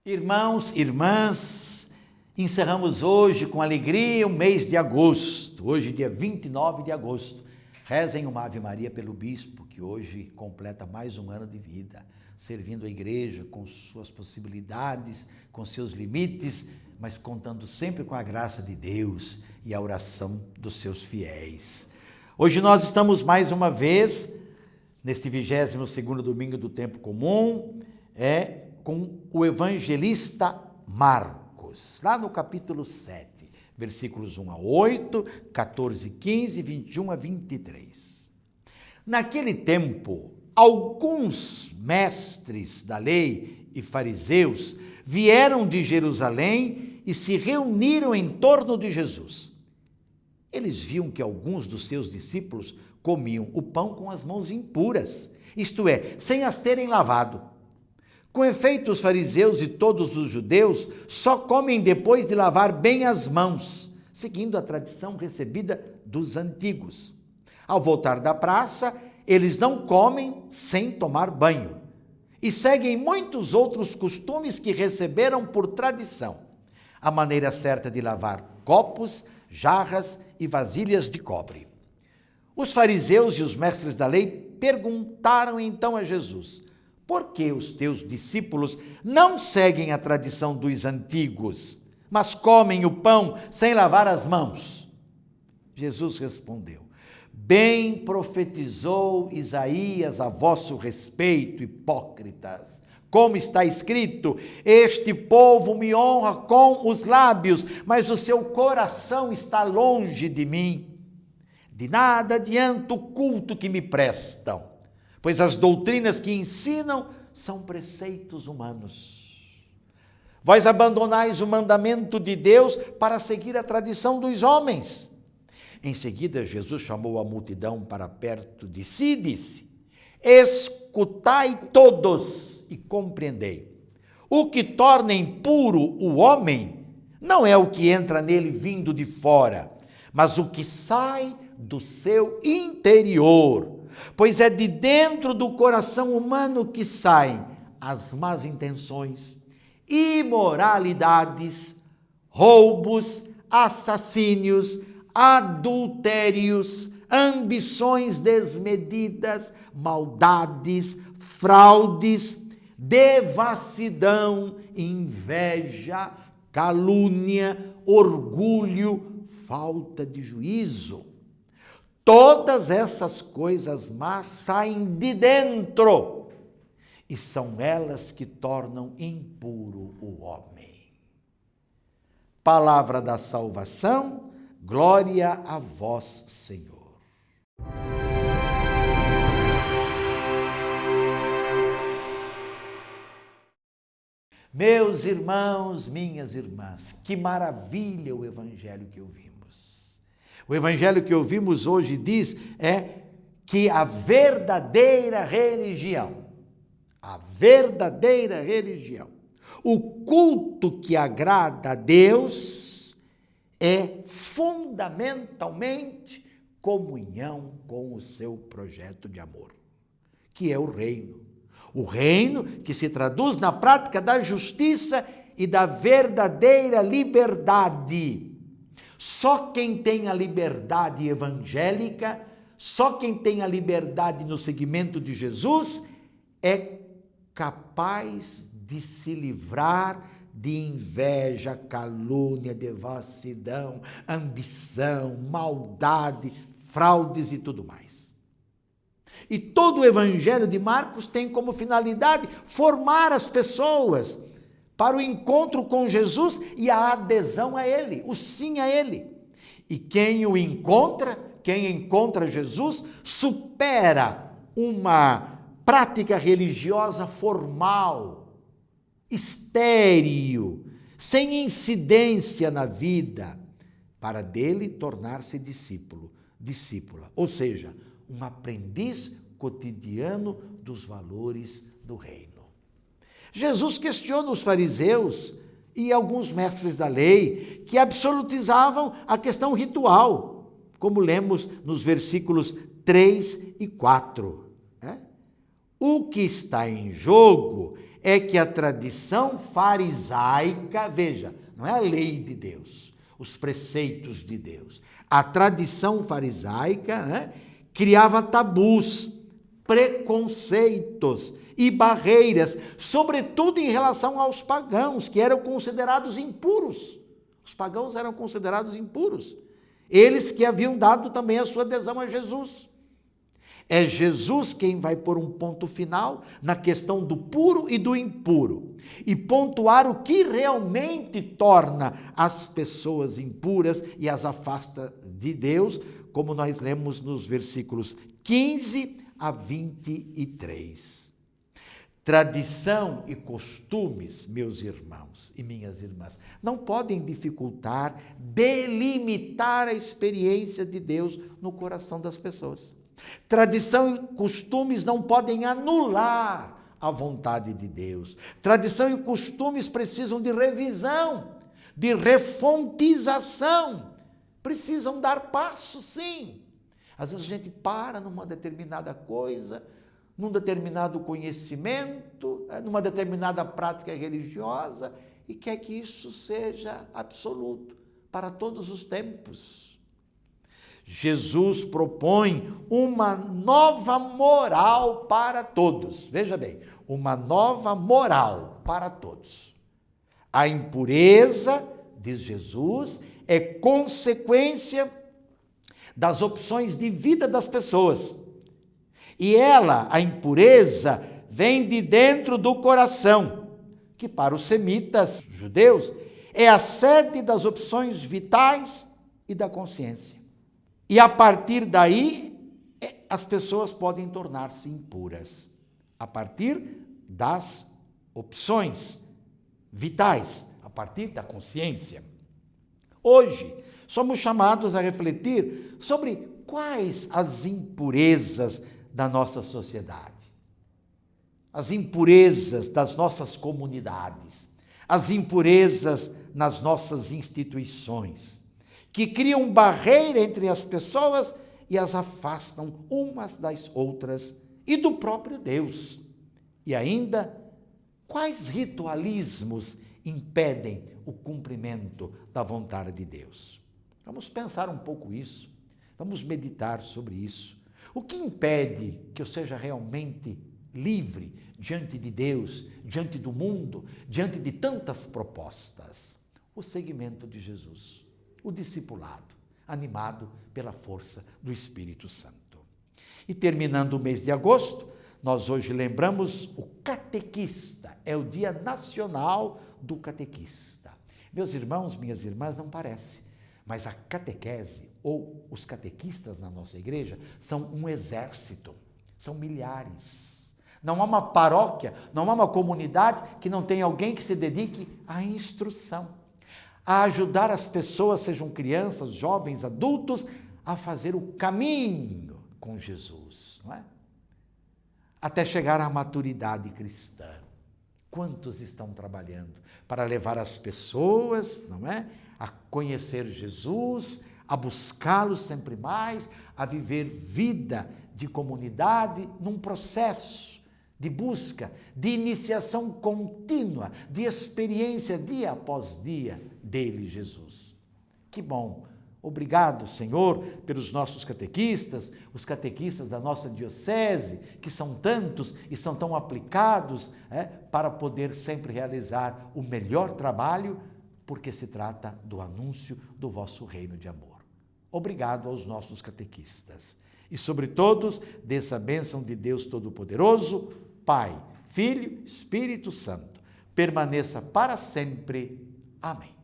Irmãos, irmãs, encerramos hoje com alegria o mês de agosto, hoje dia 29 de agosto. Rezem uma Ave Maria pelo bispo, que hoje completa mais um ano de vida, servindo a igreja com suas possibilidades, com seus limites, mas contando sempre com a graça de Deus e a oração dos seus fiéis. Hoje nós estamos mais uma vez, neste 22º domingo do tempo comum, com o evangelista Marcos, lá no capítulo 7, versículos 1 a 8, 14, 15, 21 a 23. Naquele tempo, alguns mestres da lei e fariseus vieram de Jerusalém e se reuniram em torno de Jesus. Eles viam que alguns dos seus discípulos comiam o pão com as mãos impuras, isto é, sem as terem lavado. Com efeito, os fariseus e todos os judeus só comem depois de lavar bem as mãos, seguindo a tradição recebida dos antigos. Ao voltar da praça, eles não comem sem tomar banho e seguem muitos outros costumes que receberam por tradição. A maneira certa de lavar copos, jarras e vasilhas de cobre. Os fariseus e os mestres da lei perguntaram então a Jesus: por que os teus discípulos não seguem a tradição dos antigos, mas comem o pão sem lavar as mãos? Jesus respondeu: bem profetizou Isaías a vosso respeito, hipócritas. Como está escrito: este povo me honra com os lábios, mas o seu coração está longe de mim. De nada adianta o culto que me prestam, pois as doutrinas que ensinam são preceitos humanos. Vós abandonais o mandamento de Deus para seguir a tradição dos homens. Em seguida, Jesus chamou a multidão para perto de si e disse: escutai todos e compreendei. O que torna impuro o homem não é o que entra nele vindo de fora, mas o que sai do seu interior. Pois é de dentro do coração humano que saem as más intenções, imoralidades, roubos, assassínios, adultérios, ambições desmedidas, maldades, fraudes, devassidão, inveja, calúnia, orgulho, falta de juízo. Todas essas coisas más saem de dentro e são elas que tornam impuro o homem. Palavra da salvação, glória a vós, Senhor. Meus irmãos, minhas irmãs, que maravilha o evangelho que ouvimos. O evangelho que ouvimos hoje diz que a verdadeira religião, o culto que agrada a Deus é fundamentalmente comunhão com o seu projeto de amor, que é o reino. O reino que se traduz na prática da justiça e da verdadeira liberdade. Só quem tem a liberdade evangélica, só quem tem a liberdade no seguimento de Jesus é capaz de se livrar de inveja, calúnia, devassidão, ambição, maldade, fraudes e tudo mais. E todo o evangelho de Marcos tem como finalidade formar as pessoas para o encontro com Jesus e a adesão a Ele, o sim a Ele. E quem o encontra, quem encontra Jesus, supera uma prática religiosa formal, estéril, sem incidência na vida, para dele tornar-se discípula, ou seja, um aprendiz cotidiano dos valores do reino. Jesus questiona os fariseus e alguns mestres da lei que absolutizavam a questão ritual, como lemos nos versículos 3 e 4. O que está em jogo é que a tradição farisaica, veja, não é a lei de Deus, os preceitos de Deus. A tradição farisaica, né, criava tabus, preconceitos e barreiras, sobretudo em relação aos pagãos, que eram considerados impuros. Os pagãos eram considerados impuros. Eles que haviam dado também a sua adesão a Jesus. É Jesus quem vai pôr um ponto final na questão do puro e do impuro e pontuar o que realmente torna as pessoas impuras e as afasta de Deus, como nós lemos nos versículos 15 a 23. Tradição e costumes, meus irmãos e minhas irmãs, não podem dificultar, delimitar a experiência de Deus no coração das pessoas. Tradição e costumes não podem anular a vontade de Deus. Tradição e costumes precisam de revisão, de refontização. Precisam dar passo, sim. Às vezes a gente para numa determinada coisa, num determinado conhecimento, numa determinada prática religiosa e quer que isso seja absoluto para todos os tempos. Jesus propõe uma nova moral para todos. Veja bem, uma nova moral para todos. A impureza, diz Jesus, é consequência das opções de vida das pessoas. E ela, a impureza, vem de dentro do coração, que para os semitas judeus é a sede das opções vitais e da consciência. E a partir daí, as pessoas podem tornar-se impuras. A partir das opções vitais, a partir da consciência. Hoje, somos chamados a refletir sobre quais as impurezas da nossa sociedade, as impurezas das nossas comunidades, as impurezas nas nossas instituições, que criam barreira entre as pessoas e as afastam umas das outras e do próprio Deus. E ainda, quais ritualismos impedem o cumprimento da vontade de Deus? Vamos pensar um pouco isso, vamos meditar sobre isso. O que impede que eu seja realmente livre diante de Deus, diante do mundo, diante de tantas propostas? O seguimento de Jesus, o discipulado, animado pela força do Espírito Santo. E terminando o mês de agosto, nós hoje lembramos o catequista, é o Dia Nacional do Catequista. Meus irmãos, minhas irmãs, não parece, mas a catequese ou os catequistas na nossa igreja são um exército, são milhares. Não há uma paróquia, não há uma comunidade que não tenha alguém que se dedique à instrução, a ajudar as pessoas, sejam crianças, jovens, adultos, a fazer o caminho com Jesus, não é? Até chegar à maturidade cristã. Quantos estão trabalhando para levar as pessoas, não é, a conhecer Jesus, a buscá-lo sempre mais, a viver vida de comunidade num processo de busca, de iniciação contínua, de experiência dia após dia dele, Jesus. Que bom! Obrigado, Senhor, pelos nossos catequistas, os catequistas da nossa diocese, que são tantos e são tão aplicados, para poder sempre realizar o melhor trabalho, porque se trata do anúncio do vosso reino de amor. Obrigado aos nossos catequistas. E sobre todos, dessa bênção de Deus Todo-Poderoso, Pai, Filho, Espírito Santo, permaneça para sempre. Amém.